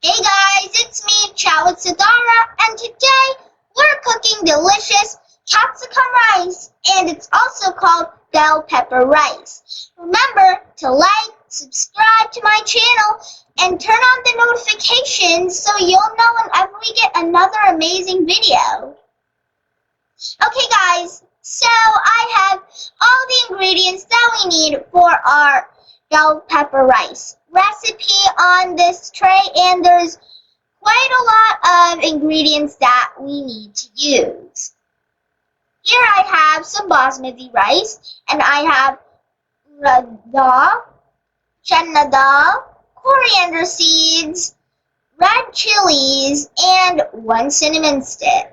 Hey guys, it's me, Chow with Sithara, and today we're cooking delicious capsicum rice, and it's also called bell pepper rice. Remember to like, subscribe to my channel, and turn on the notifications so you'll know whenever we get another amazing video. Okay guys, so I have all the ingredients that we need for our bell pepper rice recipe on this tray, and there's quite a lot of ingredients that we need to use. Here I have some Basmati rice, and I have Urad Dal, Chana Dal, Coriander Seeds, red chilies, and 1 cinnamon stick.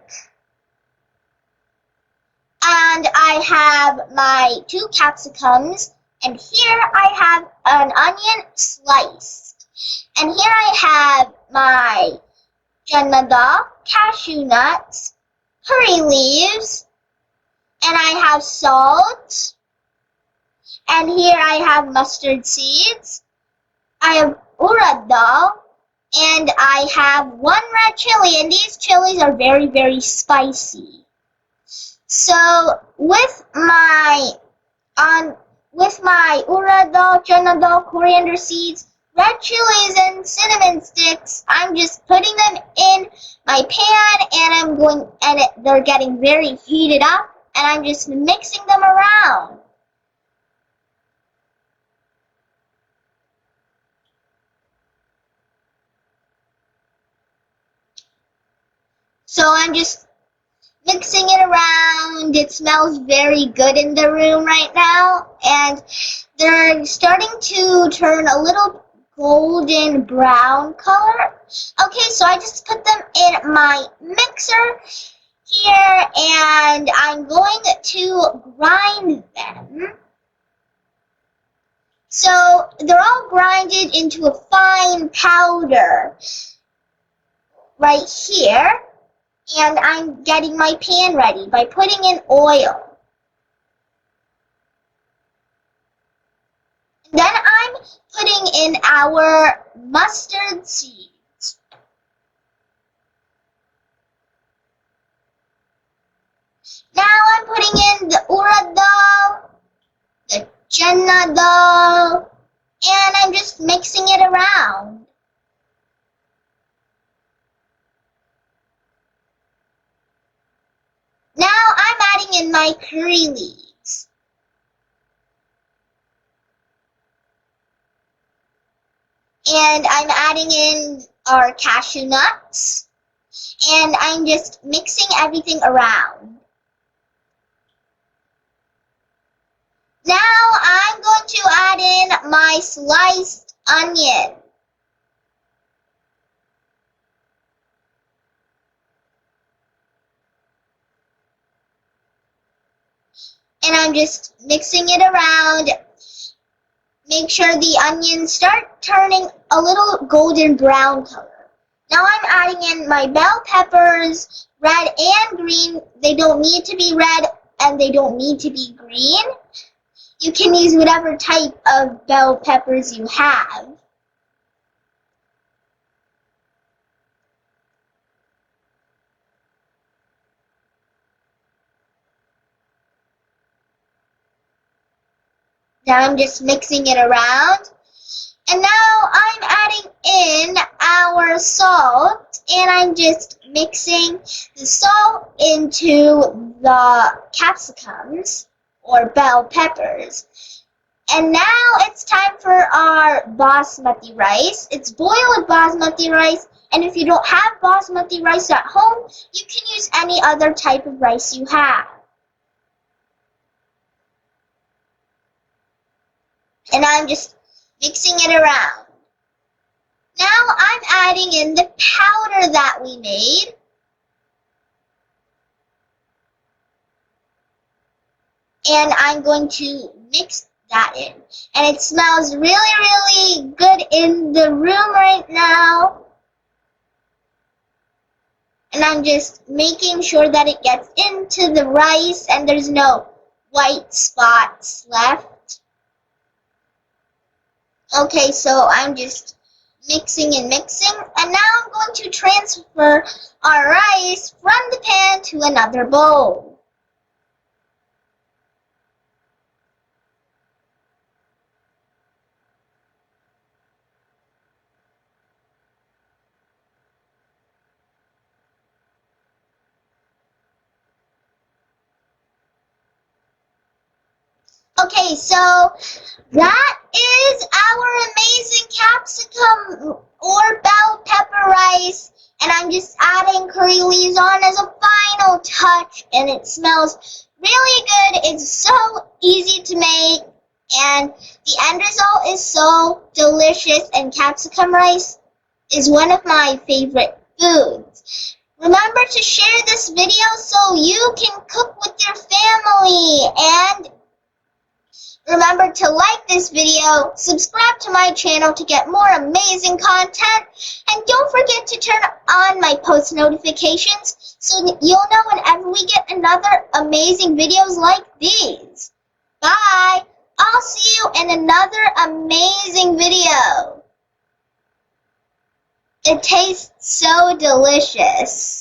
And I have my 2 capsicums, and here I have an onion sliced. And here I have my Chana Dal, cashew nuts, curry leaves, and I have salt. And here I have mustard seeds. I have Urad Dal, and I have 1 red chili, and these chilies are very, very spicy. So with my Urad Dal, Chana Dal, coriander seeds, red chilies, and cinnamon sticks, I'm just putting them in my pan, and they're getting very heated up, and I'm just mixing them around. So I'm just mixing it around. It smells very good in the room right now, and they're starting to turn a little golden brown color. Okay, so I just put them in my mixer here, and I'm going to grind them. So they're all grinded into a fine powder right here. And I'm getting my pan ready by putting in oil. And then I'm putting in our mustard seeds. Now I'm putting in the Urad Dal, the Chana Dal, and I'm just mixing it around. Now I'm adding in my curry leaves. And I'm adding in our cashew nuts. And I'm just mixing everything around. Now I'm going to add in my sliced onion. And I'm just mixing it around. Make sure the onions start turning a little golden brown color. Now I'm adding in my bell peppers, red and green. They don't need to be red and they don't need to be green. You can use whatever type of bell peppers you have. Now I'm just mixing it around. And now I'm adding in our salt, and I'm just mixing the salt into the capsicums or bell peppers. And now it's time for our basmati rice. It's boiled basmati rice, and if you don't have basmati rice at home, you can use any other type of rice you have. And I'm just mixing it around. Now I'm adding in the powder that we made. And I'm going to mix that in. And it smells really, really good in the room right now. And I'm just making sure that it gets into the rice and there's no white spots left. Okay, so I'm just mixing and mixing. And now I'm going to transfer our rice from the pan to another bowl. Okay, so that is our amazing capsicum or bell pepper rice, and I'm just adding curry leaves on as a final touch, and it smells really good. It's so easy to make, and the end result is so delicious, and capsicum rice is one of my favorite foods. Remember to share this video so you can cook with your family, and remember to like this video, subscribe to my channel to get more amazing content, and don't forget to turn on my post notifications so that you'll know whenever we get another amazing videos like these. Bye! I'll see you in another amazing video. It tastes so delicious.